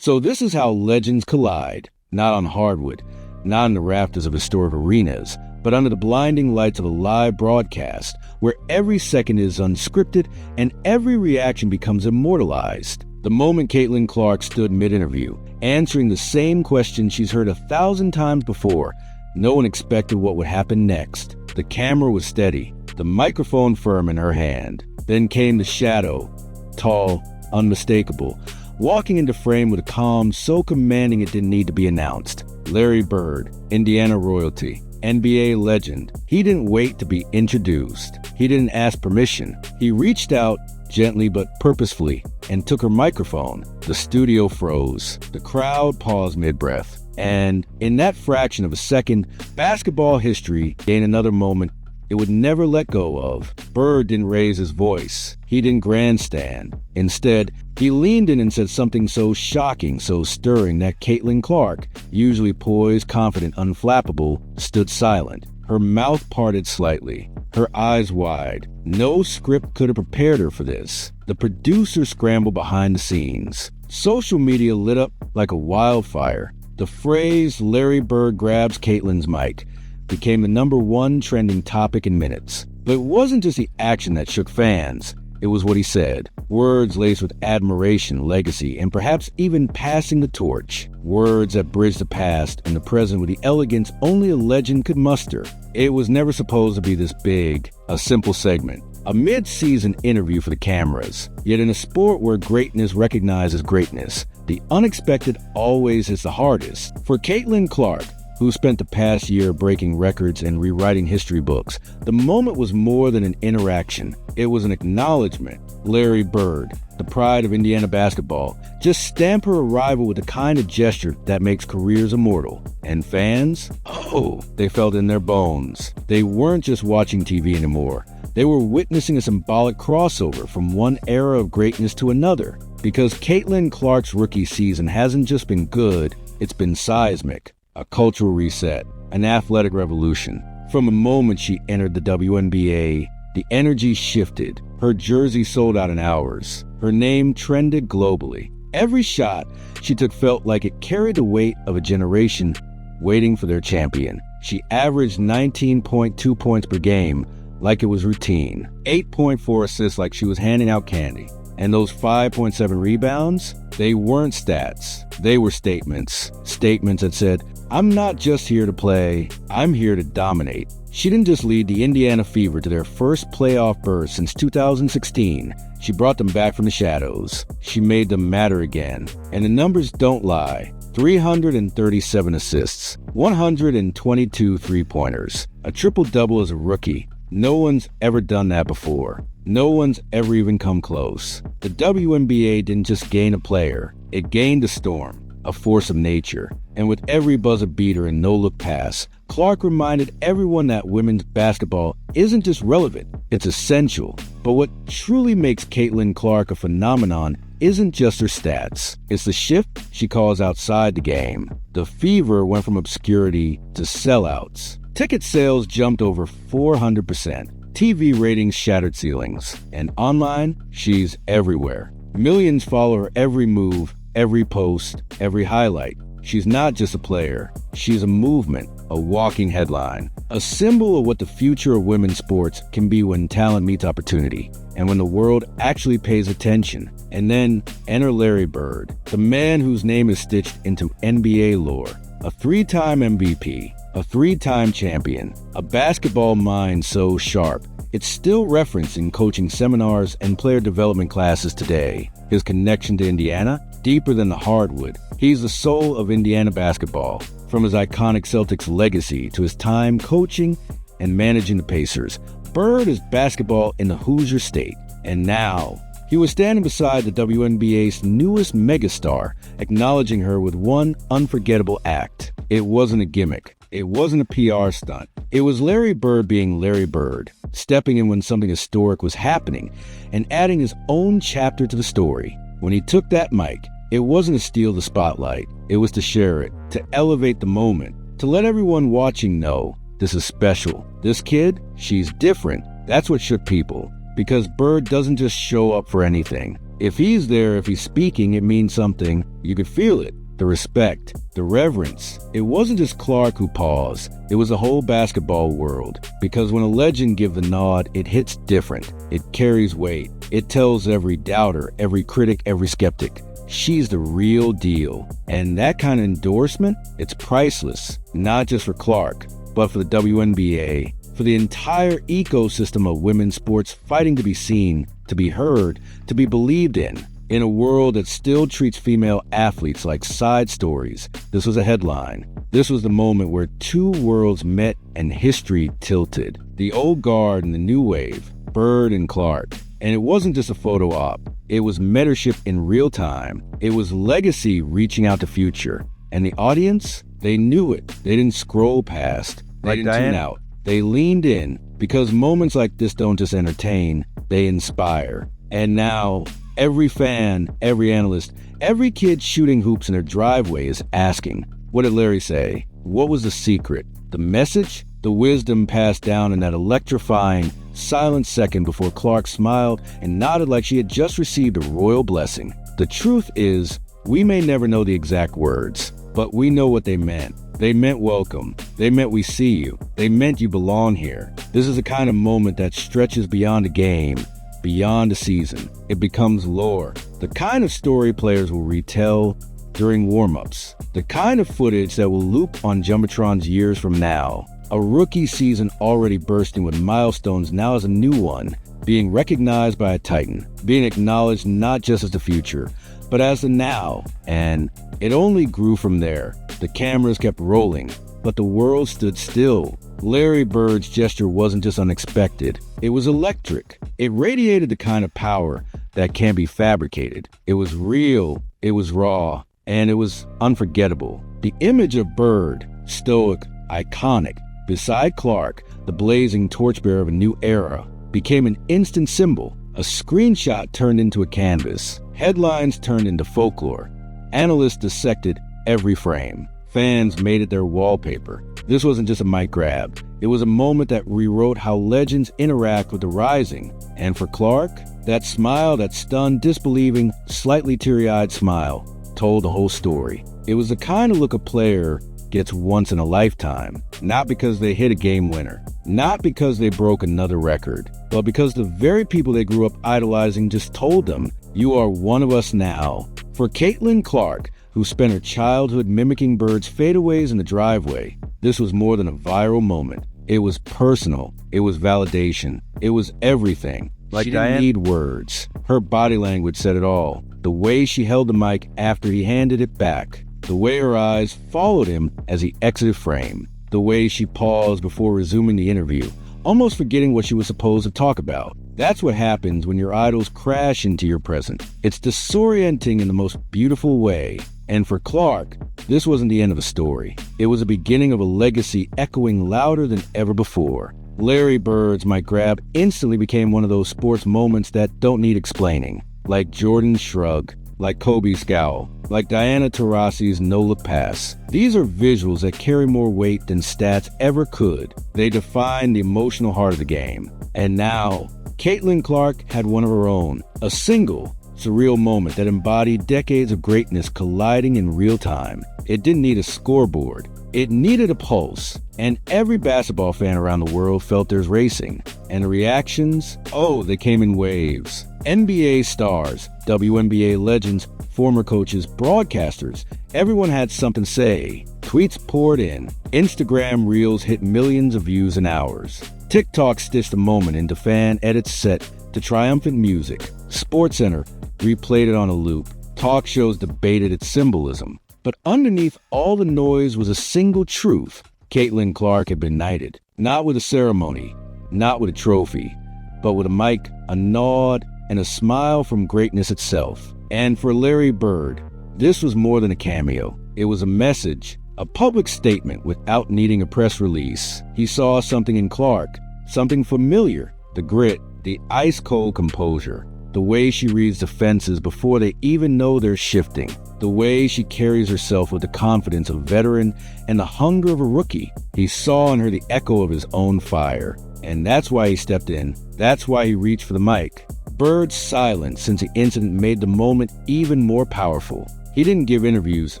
So this is how legends collide, not on hardwood, not in the rafters of historic arenas, but under the blinding lights of a live broadcast where every second is unscripted and every reaction becomes immortalized. The moment Caitlyn Clark stood mid-interview, answering the same question she's heard 1,000 times before, no one expected what would happen next. The camera was steady, the microphone firm in her hand. Then came the shadow, tall, unmistakable, walking into frame with a calm so commanding it didn't need to be announced. Larry Bird, Indiana royalty, NBA legend. He didn't wait to be introduced. He didn't ask permission. He reached out, gently but purposefully, and took her microphone. The studio froze. The crowd paused mid-breath. And in that fraction of a second, basketball history gained another moment it would never let go of. Bird didn't raise his voice. He didn't grandstand. Instead, he leaned in and said something so shocking, so stirring that Caitlyn Clark, usually poised, confident, unflappable, stood silent. Her mouth parted slightly, her eyes wide. No script could have prepared her for this. The producer scrambled behind the scenes. Social media lit up like a wildfire. The phrase "Larry Bird grabs Caitlyn's mic" became the #1 trending topic in minutes. But it wasn't just the action that shook fans. It was what he said. Words laced with admiration, legacy, and perhaps even passing the torch. Words that bridged the past and the present with the elegance only a legend could muster. It was never supposed to be this big, a simple segment, a mid-season interview for the cameras. Yet in a sport where greatness recognizes greatness, the unexpected always is the hardest. For Caitlyn Clark, who spent the past year breaking records and rewriting history books, the moment was more than an interaction. It was an acknowledgement. Larry Bird, the pride of Indiana basketball, just stamped her arrival with the kind of gesture that makes careers immortal. And fans? Oh, they felt in their bones. They weren't just watching TV anymore. They were witnessing a symbolic crossover from one era of greatness to another. Because Caitlyn Clark's rookie season hasn't just been good, it's been seismic. A cultural reset, an athletic revolution. From the moment she entered the WNBA, the energy shifted. Her jersey sold out in hours. Her name trended globally. Every shot she took felt like it carried the weight of a generation waiting for their champion. She averaged 19.2 points per game like it was routine, 8.4 assists like she was handing out candy. And those 5.7 rebounds, they weren't stats. They were statements. Statements that said, "I'm not just here to play, I'm here to dominate." She didn't just lead the Indiana Fever to their first playoff berth since 2016. She brought them back from the shadows. She made them matter again. And the numbers don't lie. 337 assists, 122 three-pointers, a triple-double as a rookie. No one's ever done that before. No one's ever even come close. The WNBA didn't just gain a player, it gained a storm, a force of nature. And with every buzzer beater and no-look pass, Clark reminded everyone that women's basketball isn't just relevant, it's essential. But what truly makes Caitlyn Clark a phenomenon isn't just her stats. It's the shift she calls outside the game. The Fever went from obscurity to sellouts. Ticket sales jumped over 400%. TV ratings shattered ceilings. And online, she's everywhere. Millions follow her every move, every post, every highlight. She's not just a player. She's a movement, a walking headline, a symbol of what the future of women's sports can be when talent meets opportunity and when the world actually pays attention. And then enter Larry Bird, the man whose name is stitched into NBA lore, a 3-time MVP, a 3-time champion, a basketball mind so sharp it's still referenced in coaching seminars and player development classes today. His connection to Indiana, deeper than the hardwood. He's the soul of Indiana basketball, from his iconic Celtics legacy to his time coaching and managing the Pacers. Bird is basketball in the Hoosier State. And now, he was standing beside the WNBA's newest megastar, acknowledging her with one unforgettable act. It wasn't a gimmick. It wasn't a PR stunt. It was Larry Bird being Larry Bird, stepping in when something historic was happening and adding his own chapter to the story. When he took that mic, it wasn't to steal the spotlight. It was to share it, to elevate the moment, to let everyone watching know this is special. This kid, she's different. That's what shook people. Because Bird doesn't just show up for anything. If he's there, if he's speaking, it means something. You could feel it. The respect, the reverence. It wasn't just Clark who paused. It was the whole basketball world. Because when a legend gives the nod, it hits different. It carries weight. It tells every doubter, every critic, every skeptic, she's the real deal. And that kind of endorsement, it's priceless. Not just for Clark, but for the WNBA, for the entire ecosystem of women's sports fighting to be seen, to be heard, to be believed in. In a world that still treats female athletes like side stories, this was a headline. This was the moment where two worlds met and history tilted. The old guard and the new wave, Bird and Clark. And it wasn't just a photo op. It was mentorship in real time. It was legacy reaching out to future. And the audience, they knew it. They didn't scroll past. They didn't tune out. They leaned in, because moments like this don't just entertain, they inspire. And now, every fan, every analyst, every kid shooting hoops in their driveway is asking, what did Larry say? What was the secret? The message? The wisdom passed down in that electrifying, silent second before Clark smiled and nodded like she had just received a royal blessing. The truth is, we may never know the exact words, but we know what they meant. They meant welcome. They meant we see you. They meant you belong here. This is the kind of moment that stretches beyond a game, beyond a season. It becomes lore. The kind of story players will retell during warm-ups. The kind of footage that will loop on Jumbotrons years from now. A rookie season already bursting with milestones now as a new one, being recognized by a Titan, being acknowledged not just as the future, but as the now. And it only grew from there. The cameras kept rolling, but the world stood still. Larry Bird's gesture wasn't just unexpected. It was electric. It radiated the kind of power that can't be fabricated. It was real, it was raw, and it was unforgettable. The image of Bird, stoic, iconic, beside Clark, the blazing torchbearer of a new era, became an instant symbol. A screenshot turned into a canvas. Headlines turned into folklore. Analysts dissected every frame. Fans made it their wallpaper. This wasn't just a mic grab. It was a moment that rewrote how legends interact with the rising. And for Clark, that smile, that stunned, disbelieving, slightly teary-eyed smile, told the whole story. It was the kind of look a player gets once in a lifetime. Not because they hit a game winner. Not because they broke another record. But because the very people they grew up idolizing just told them, you are one of us now. For Caitlyn Clark, who spent her childhood mimicking Bird's fadeaways in the driveway, this was more than a viral moment. It was personal. It was validation. It was everything. She didn't need words. Her body language said it all. The way she held the mic after he handed it back. The way her eyes followed him as he exited frame. The way she paused before resuming the interview, almost forgetting what she was supposed to talk about. That's what happens when your idols crash into your present. It's disorienting in the most beautiful way. And for Clark, this wasn't the end of a story. It was the beginning of a legacy echoing louder than ever before. Larry Bird's mic grab instantly became one of those sports moments that don't need explaining. Like Jordan's shrug, like Kobe's scowl, like Diana Taurasi's no-look pass. These are visuals that carry more weight than stats ever could. They define the emotional heart of the game. And now, Caitlyn Clark had one of her own. A single, surreal moment that embodied decades of greatness colliding in real time. It didn't need a scoreboard. It needed a pulse. And every basketball fan around the world felt theirs racing. And the reactions? Oh, they came in waves. NBA stars, WNBA legends, former coaches, broadcasters, everyone had something to say. Tweets poured in. Instagram reels hit millions of views in hours. TikTok stitched the moment into fan edits set to triumphant music. SportsCenter replayed it on a loop. Talk shows debated its symbolism. But underneath all the noise was a single truth. Caitlyn Clark had been knighted. Not with a ceremony, not with a trophy, but with a mic, a nod, and a smile from greatness itself. And for Larry Bird, this was more than a cameo. It was a message, a public statement without needing a press release. He saw something in Clark, something familiar, the grit, the ice-cold composure, the way she reads defenses before they even know they're shifting, the way she carries herself with the confidence of a veteran and the hunger of a rookie. He saw in her the echo of his own fire. And that's why he stepped in. That's why he reached for the mic. Bird's silence since the incident made the moment even more powerful. He didn't give interviews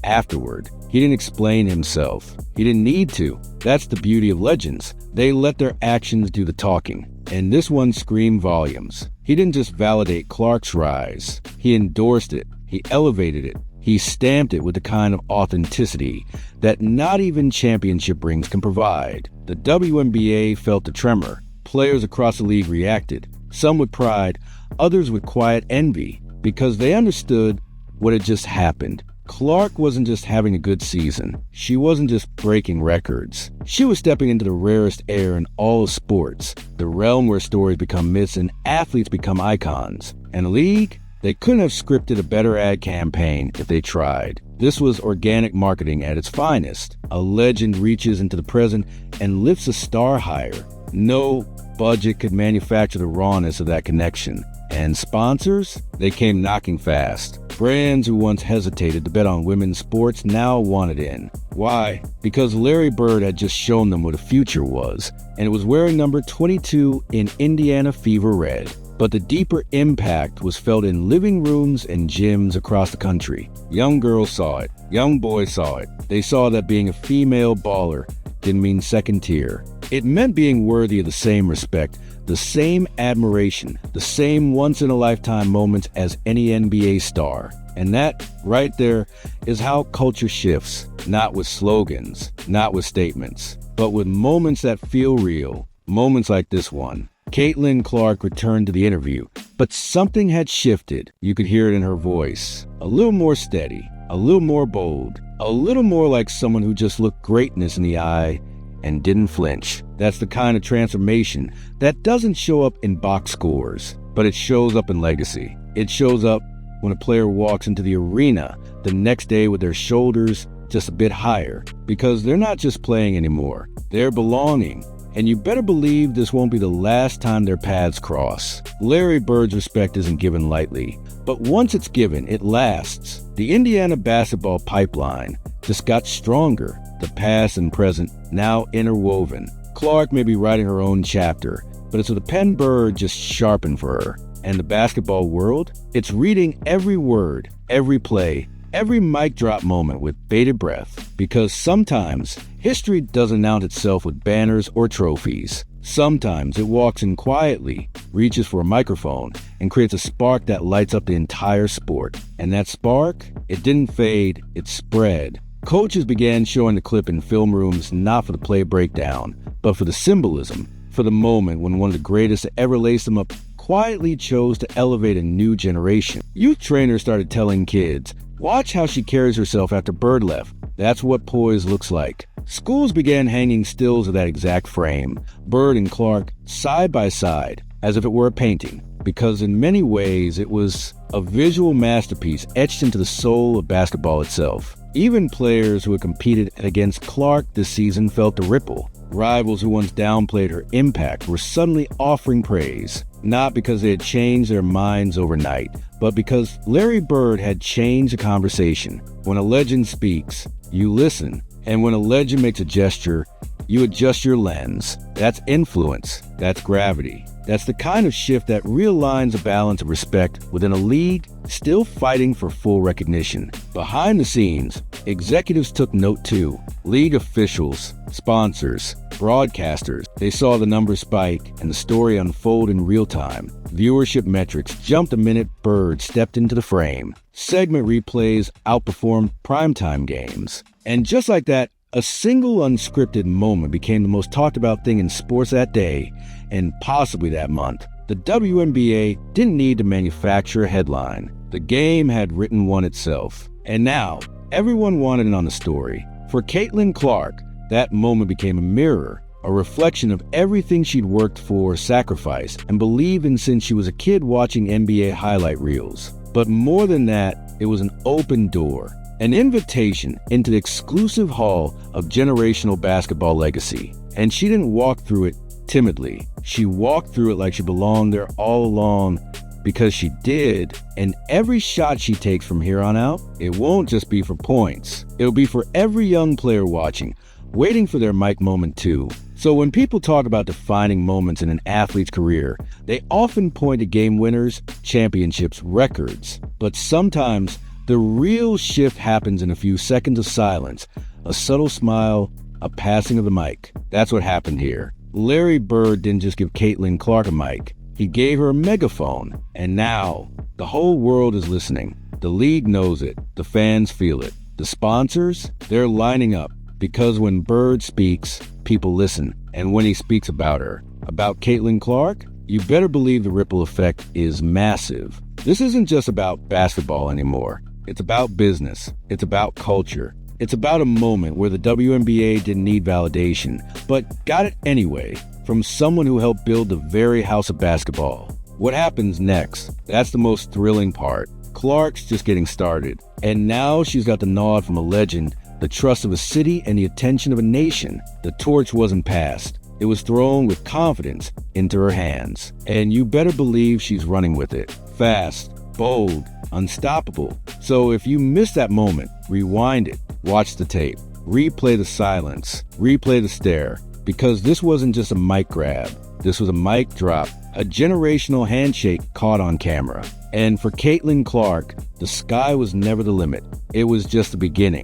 afterward. He didn't explain himself. He didn't need to. That's the beauty of legends. They let their actions do the talking. And this one screamed volumes. He didn't just validate Clark's rise. He endorsed it. He elevated it. He stamped it with the kind of authenticity that not even championship rings can provide. The WNBA felt the tremor. Players across the league reacted, some with pride, others with quiet envy, because they understood what had just happened. Clark wasn't just having a good season. She wasn't just breaking records. She was stepping into the rarest air in all of sports, the realm where stories become myths and athletes become icons. And the league? They couldn't have scripted a better ad campaign if they tried. This was organic marketing at its finest. A legend reaches into the present and lifts a star higher. No budget could manufacture the rawness of that connection. And sponsors? They came knocking fast. Brands who once hesitated to bet on women's sports now wanted in. Why? Because Larry Bird had just shown them what a future was, and it was wearing number 22 in Indiana Fever Red. But the deeper impact was felt in living rooms and gyms across the country. Young girls saw it. Young boys saw it. They saw that being a female baller didn't mean second tier. It meant being worthy of the same respect, the same admiration, the same once-in-a-lifetime moments as any NBA star. And that, right there, is how culture shifts. Not with slogans, not with statements, but with moments that feel real. Moments like this one. Caitlyn Clark returned to the interview, but something had shifted. You could hear it in her voice. A little more steady, a little more bold, a little more like someone who just looked greatness in the eye and didn't flinch. That's the kind of transformation that doesn't show up in box scores, but it shows up in legacy. It shows up when a player walks into the arena the next day with their shoulders just a bit higher, because they're not just playing anymore, they're belonging. And you better believe this won't be the last time their paths cross. Larry Bird's respect isn't given lightly, but once it's given, it lasts. The Indiana basketball pipeline just got stronger, the past and present now interwoven. Clark may be writing her own chapter, but it's with a pen Bird just sharpened for her. And the basketball world? It's reading every word, every play, every mic drop moment with bated breath, because sometimes history doesn't announce itself with banners or trophies. Sometimes it walks in quietly, reaches for a microphone, and creates a spark that lights up the entire sport. And that spark? It didn't fade, it spread. Coaches began showing the clip in film rooms not for the play breakdown, but for the symbolism, for the moment when one of the greatest to ever lace them up quietly chose to elevate a new generation. Youth trainers started telling kids, watch how she carries herself after Bird left. That's what poise looks like. Schools began hanging stills of that exact frame, Bird and Clark side by side, as if it were a painting, because in many ways it was a visual masterpiece etched into the soul of basketball itself. Even players who had competed against Clark this season felt the ripple. Rivals who once downplayed her impact were suddenly offering praise, not because they had changed their minds overnight, but because Larry Bird had changed the conversation. When a legend speaks, you listen, and when a legend makes a gesture, you adjust your lens. That's influence, that's gravity. That's the kind of shift that realigns a balance of respect within a league still fighting for full recognition. Behind the scenes, executives took note too. League officials, sponsors, broadcasters, they saw the numbers spike and the story unfold in real time. Viewership metrics jumped the minute Bird stepped into the frame. Segment replays outperformed primetime games. And just like that, a single unscripted moment became the most talked about thing in sports that day, and possibly that month. The WNBA didn't need to manufacture a headline. The game had written one itself. And now, everyone wanted in on the story. For Caitlyn Clark, that moment became a mirror, a reflection of everything she'd worked for, sacrificed, and believed in since she was a kid watching NBA highlight reels. But more than that, it was an open door. An invitation into the exclusive hall of generational basketball legacy. And she didn't walk through it timidly. She walked through it like she belonged there all along, because she did. And every shot she takes from here on out, it won't just be for points. It'll be for every young player watching, waiting for their mic moment too. So when people talk about defining moments in an athlete's career, they often point to game winners, championships, records. But sometimes The real shift happens in a few seconds of silence, a subtle smile, a passing of the mic. That's what happened here. Larry Bird didn't just give Caitlyn Clark a mic. He gave her a megaphone. And now, the whole world is listening. The league knows it. The fans feel it. The sponsors, they're lining up. Because when Bird speaks, people listen. And when he speaks about her, about Caitlyn Clark, you better believe the ripple effect is massive. This isn't just about basketball anymore. It's about business. It's about culture. It's about a moment where the WNBA didn't need validation, but got it anyway, from someone who helped build the very house of basketball. What happens next? That's the most thrilling part. Clark's just getting started, and now she's got the nod from a legend, the trust of a city, and the attention of a nation. The torch wasn't passed. It was thrown with confidence into her hands. And you better believe she's running with it. Fast, bold, unstoppable. So if you missed that moment, rewind it, watch the tape, replay the silence, replay the stare, because this wasn't just a mic grab. This was a mic drop, a generational handshake caught on camera. And for Caitlyn Clark, the sky was never the limit. It was just the beginning.